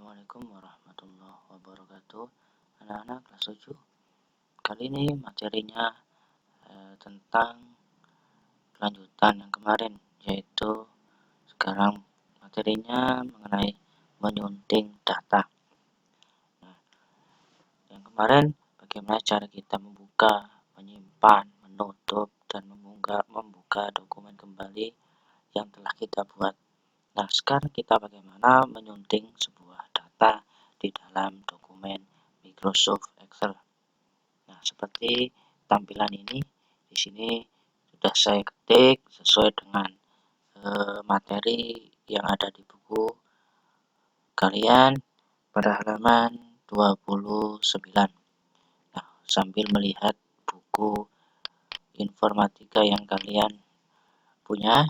Assalamualaikum warahmatullahi wabarakatuh. Anak-anak kelas 7. Kali ini materinya tentang kelanjutan yang kemarin, yaitu sekarang materinya mengenai menyunting data. Nah, yang kemarin bagaimana cara kita membuka, menyimpan, menutup, dan membuka dokumen kembali yang telah kita buat. Nah, sekarang kita bagaimana menyunting sebuah data di dalam dokumen Microsoft Excel. Nah, seperti tampilan ini, di sini sudah saya ketik sesuai dengan materi yang ada di buku kalian pada halaman 29. Nah, sambil melihat buku informatika yang kalian punya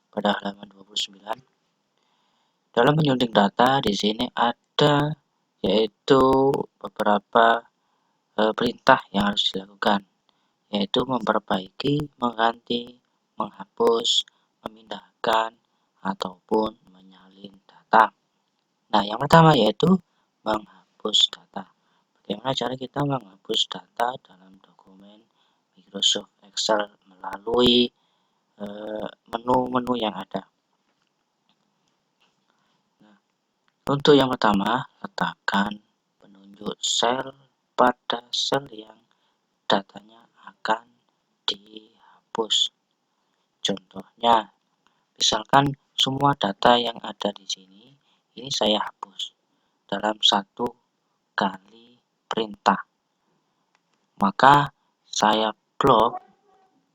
pada halaman 29. Dalam menyunting data di sini ada yaitu beberapa perintah yang harus dilakukan, yaitu memperbaiki, mengganti, menghapus, memindahkan, ataupun menyalin data. Nah, yang pertama yaitu menghapus data. Bagaimana cara kita menghapus data dalam dokumen Microsoft Excel melalui menu-menu yang ada. Untuk yang pertama, letakkan penunjuk sel pada sel yang datanya akan dihapus. Contohnya, misalkan semua data yang ada di sini, ini saya hapus dalam satu kali perintah. Maka saya blok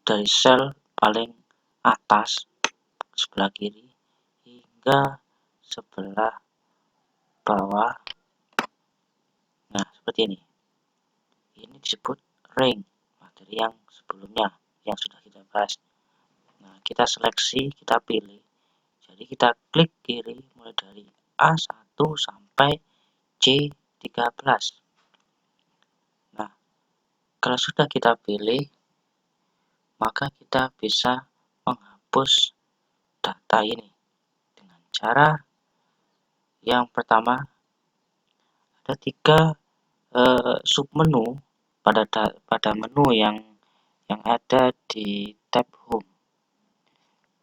dari sel paling atas sebelah kiri hingga sebelah bawah. Nah, seperti ini. Ini disebut ring, materi yang sebelumnya yang sudah kita bahas. Nah, kita seleksi, kita pilih. Jadi kita klik kiri mulai dari A1 sampai C13. Nah, kalau sudah kita pilih, maka kita bisa menghapus data ini dengan cara yang pertama, ada 3 submenu pada menu yang ada di tab home.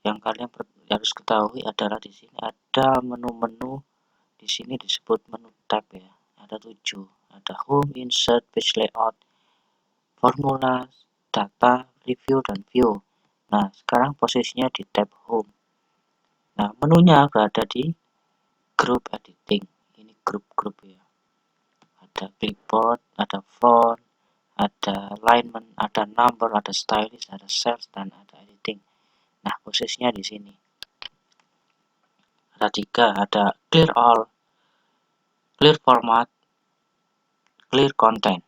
Yang kalian harus ketahui adalah di sini ada menu-menu, di sini disebut menu tab ya. Ada 7. Ada home, insert, page layout, formula, data, review, dan view. Nah, sekarang posisinya di tab home. Nah, menunya berada di group editing. Ini grup-grup ya. Ada clipboard, ada font, ada alignment, ada number, ada stylist, ada cells, dan ada editing. Nah, posisinya di sini. Ada 3, ada clear all, clear format, clear content.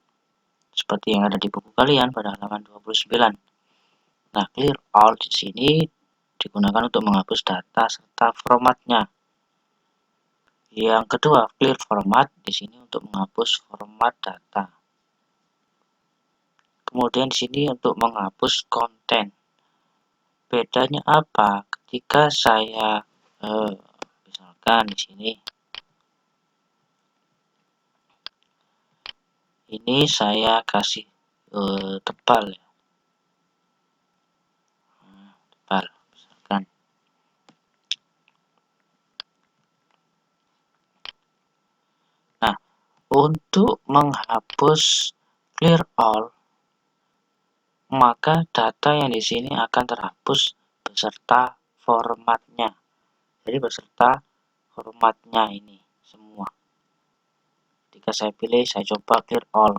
Seperti yang ada di buku kalian pada halaman 29. Nah, clear all di sini digunakan untuk menghapus data serta formatnya. Yang kedua, clear format di sini untuk menghapus format data. Kemudian di sini untuk menghapus konten. Bedanya apa? Ketika saya misalkan di sini ini saya kasih tebal ya. Tebal misalkan. Nah, untuk menghapus clear all, maka data yang di sini akan terhapus beserta formatnya. Jadi beserta formatnya ini semua. Ketika saya pilih, saya coba clear all.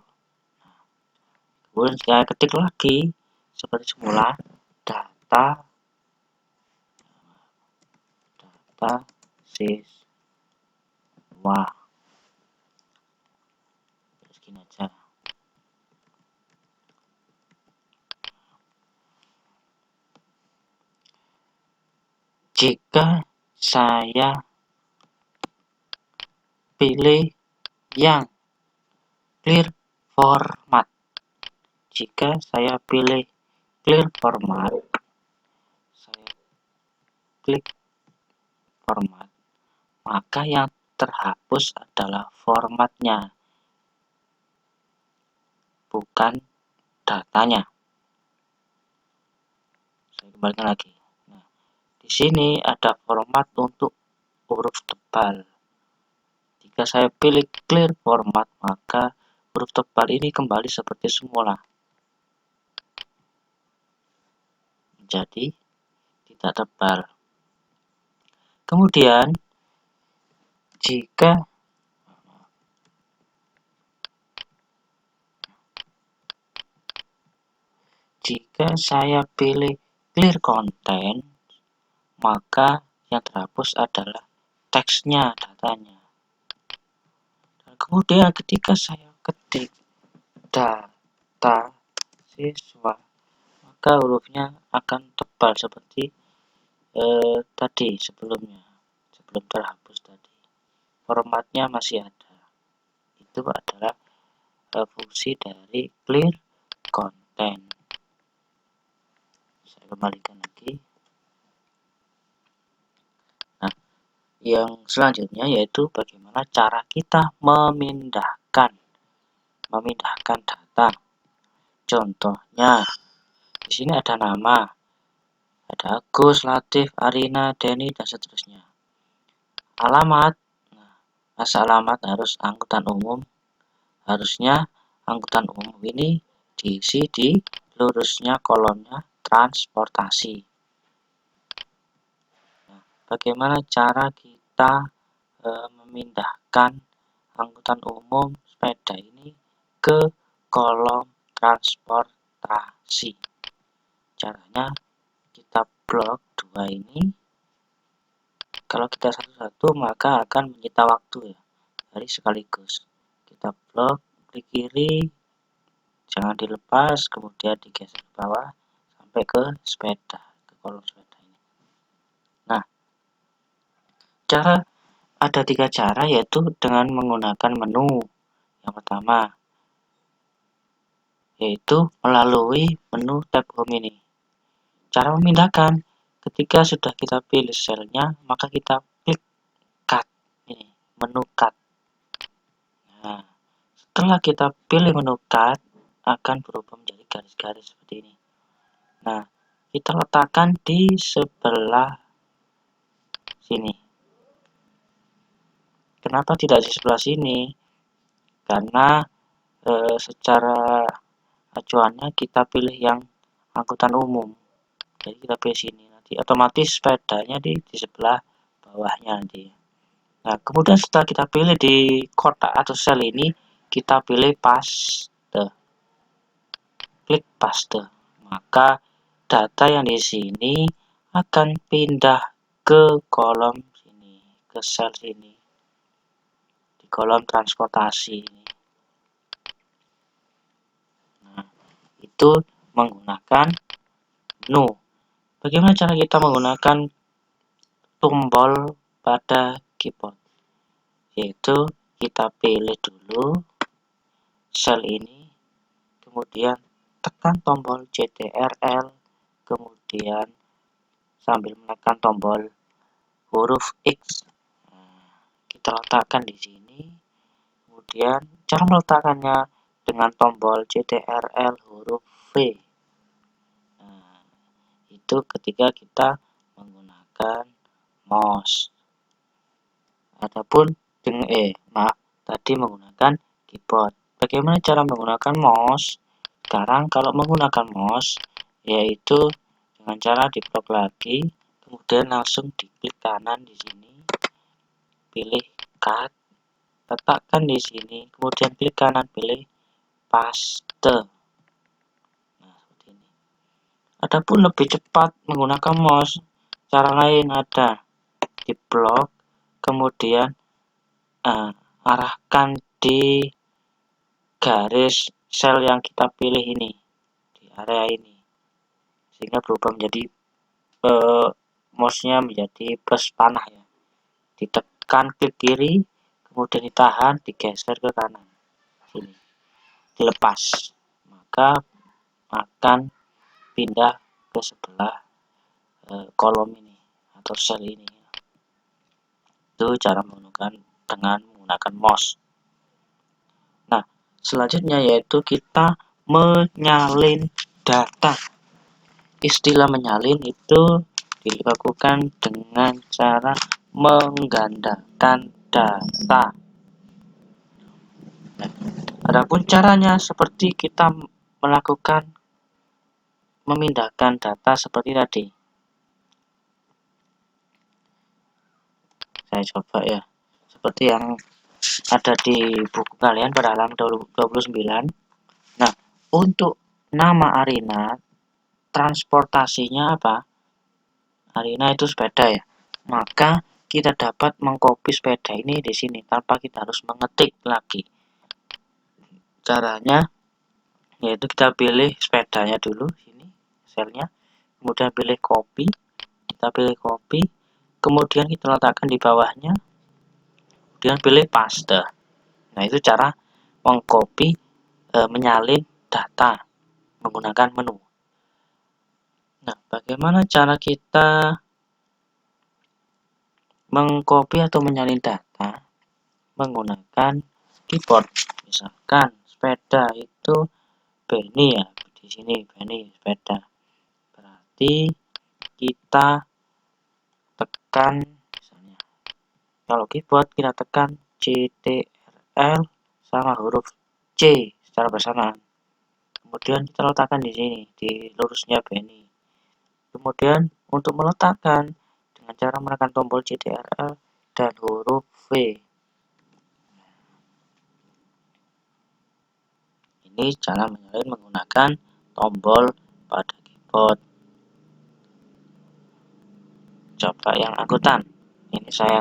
Kemudian saya ketik lagi seperti semula data siswa. Segini aja. Jika saya pilih yang clear format, jika saya pilih clear format, saya klik format, maka yang terhapus adalah formatnya, bukan datanya. Saya kembalikan lagi. Nah, di sini ada format untuk huruf tebal. Jika saya pilih clear format, maka huruf tebal ini kembali seperti semula. Menjadi tidak tebal. Kemudian, jika saya pilih clear content, maka yang terhapus adalah teksnya, datanya. Dan kemudian ketika saya ketik data siswa, maka hurufnya akan tebal seperti tadi sebelum terhapus tadi. Formatnya masih ada. Itu adalah fungsi dari clear content. Saya kembalikan lagi. Nah, yang selanjutnya yaitu bagaimana cara kita memindahkan data. Contohnya, di sini ada nama, ada Agus, Latif, Arina, Denny, dan seterusnya. Alamat, nah, masa alamat harus angkutan umum. Harusnya angkutan umum ini diisi di lurusnya kolomnya transportasi. Nah, bagaimana cara kita memindahkan angkutan umum sepeda ini ke kolom transportasi? Caranya kita blok dua ini. Kalau kita satu-satu maka akan menyita waktu ya, dari sekaligus. Kita blok klik kiri, jangan dilepas, kemudian digeser ke bawah sampai ke sepeda, ke kolom sepeda ini. Nah, ada 3 cara, yaitu dengan menggunakan menu. Yang pertama, yaitu melalui menu tab home ini. Cara memindahkan, ketika sudah kita pilih selnya, maka kita klik cut ini, menu cut. Nah, setelah kita pilih menu cut, akan berubah menjadi garis-garis seperti ini. Nah, kita letakkan di sebelah sini. Kenapa tidak di sebelah sini? Karena secara acuannya kita pilih yang angkutan umum. Jadi kita pilih sini, nanti otomatis sepedanya di sebelah bawahnya nanti. Nah, kemudian setelah kita pilih di kotak atau sel ini, kita pilih paste. Klik paste. Maka data yang di sini akan pindah ke kolom sini, ke sel sini, di kolom transportasi ini. Nah, itu menggunakan menu. Bagaimana cara kita menggunakan tombol pada keyboard? Yaitu kita pilih dulu sel ini, kemudian tekan tombol CTRL, kemudian sambil menekan tombol huruf X. Nah, kita letakkan di sini. Kemudian cara meletakkannya dengan tombol CTRL huruf V. Nah, itu ketika kita menggunakan mouse. Adapun tadi menggunakan keyboard. Bagaimana cara menggunakan mouse? Sekarang kalau menggunakan mouse, yaitu dengan cara diblok lagi, kemudian langsung diklik kanan di sini, pilih cut, letakkan di sini, kemudian klik kanan, pilih paste. Nah, seperti ini. Adapun lebih cepat menggunakan mouse, cara lain ada diblok, kemudian arahkan di garis sel yang kita pilih ini, di area ini, sehingga berubah menjadi mouse-nya menjadi plus panah ya. Ditekan klik kiri, kemudian ditahan, digeser ke kanan sini, dilepas, maka akan pindah ke sebelah kolom ini atau sel ini. Itu cara menggunakan dengan menggunakan mouse. Nah, selanjutnya yaitu kita menyalin data. Istilah menyalin itu dilakukan dengan cara menggandakan data. Nah, adapun caranya seperti kita melakukan memindahkan data seperti tadi. Saya coba ya, seperti yang ada di buku kalian pada halaman 29. Nah, untuk nama Arina, transportasinya apa? Arina itu sepeda ya. Maka kita dapat mengcopy sepeda ini di sini tanpa kita harus mengetik lagi. Caranya yaitu kita pilih sepedanya dulu sini, selnya, kemudian pilih copy, kita pilih copy, kemudian kita letakkan di bawahnya, kemudian pilih paste. Nah, itu cara mengcopy menyalin data menggunakan menu. Nah, bagaimana cara kita mengcopy atau menyalin data menggunakan keyboard? Misalkan sepeda itu Benny ya, di sini Benny sepeda. Berarti kita tekan, misalnya kalau keyboard kita tekan CTRL sama huruf C secara bersamaan. Kemudian kita letakkan di sini di lurusnya Benny. Kemudian untuk meletakkan dengan cara menekan tombol CTRL dan huruf V. Ini cara menyalin menggunakan tombol pada keyboard. Coba yang angkutan. Ini saya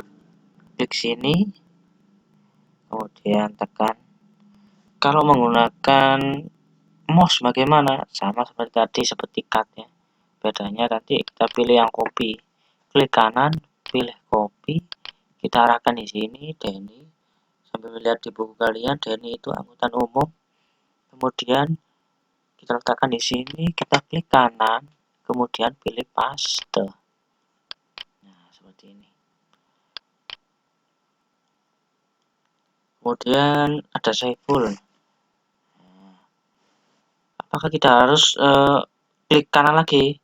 klik sini, kemudian tekan. Kalau menggunakan mouse bagaimana? Sama seperti tadi, seperti cut ya. Bedanya tadi kita pilih yang copy, klik kanan, pilih copy, kita arahkan di sini Denny. Sambil melihat di buku kalian, Denny itu angkutan umum. Kemudian kita letakkan di sini, kita klik kanan, kemudian pilih paste. Nah, seperti ini. Kemudian ada Saiful. Nah, apakah kita harus klik kanan lagi?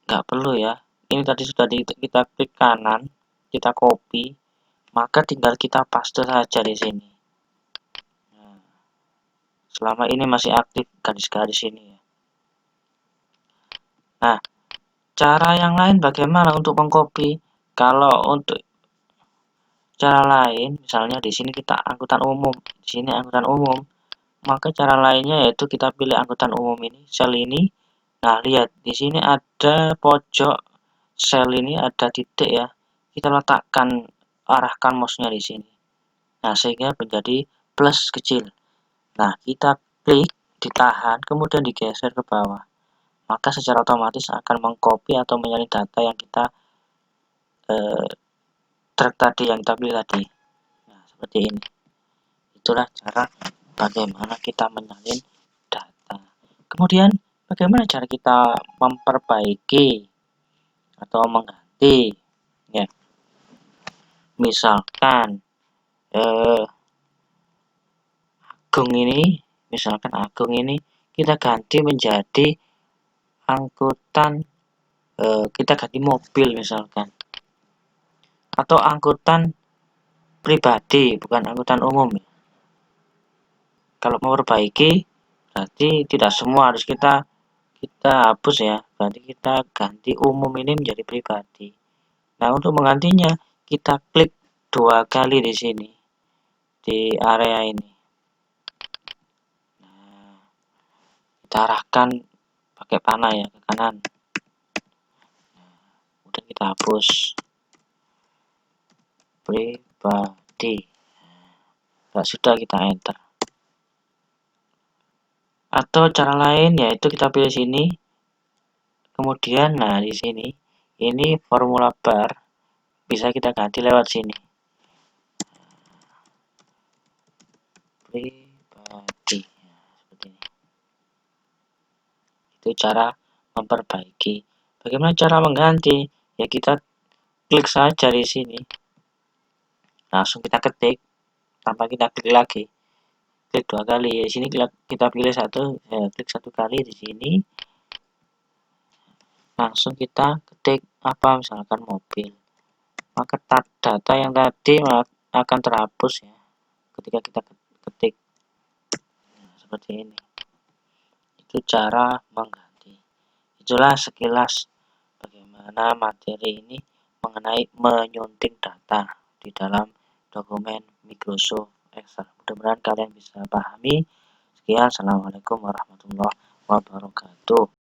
Nggak perlu ya. Ini tadi sudah kita klik kanan, kita copy, maka tinggal kita paste saja di sini. Nah, selama ini masih aktif garis-garis ini ya. Nah, cara yang lain bagaimana untuk mengcopy? Kalau untuk cara lain, misalnya di sini kita angkutan umum, di sini angkutan umum, maka cara lainnya yaitu kita pilih angkutan umum ini, sel ini. Nah, lihat di sini ada pojok sel ini ada titik ya. Kita letakkan, arahkan mouse-nya di sini. Nah, sehingga menjadi plus kecil. Nah, kita klik, ditahan, kemudian digeser ke bawah. Maka secara otomatis akan mengcopy atau menyalin data yang kita track tadi, yang kita pilih tadi. Nah, seperti ini. Itulah cara bagaimana kita menyalin data. Kemudian, bagaimana cara kita memperbaiki atau mengganti? Ya, misalkan Agung ini, misalkan Agung ini kita ganti menjadi angkutan, kita ganti mobil misalkan, atau angkutan pribadi bukan angkutan umum. Kalau memperbaiki berarti tidak semua harus kita hapus ya, berarti kita ganti umum ini menjadi pribadi. Nah, untuk menggantinya kita klik 2 kali di sini di area ini. Nah, kita arahkan pakai panah ya ke kanan. Nah, kemudian kita hapus pribadi. Nah, sudah kita enter. Atau cara lain yaitu kita pilih sini, kemudian nah di sini ini formula bar bisa kita ganti lewat sini, pribadi. Nah, seperti ini. Itu cara memperbaiki. Bagaimana cara mengganti? Ya kita klik saja di sini, langsung kita ketik tanpa kita klik lagi, klik 2 kali. Di sini kita pilih satu, klik 1 kali di sini, langsung kita ketik apa, misalkan mobil, maka data yang tadi akan terhapus ya ketika kita ketik. Nah, seperti ini, itu cara mengganti. Itulah sekilas bagaimana materi ini mengenai menyunting data di dalam dokumen Microsoft Excel. Mudah-mudahan kalian bisa pahami. Sekian, assalamualaikum warahmatullahi wabarakatuh.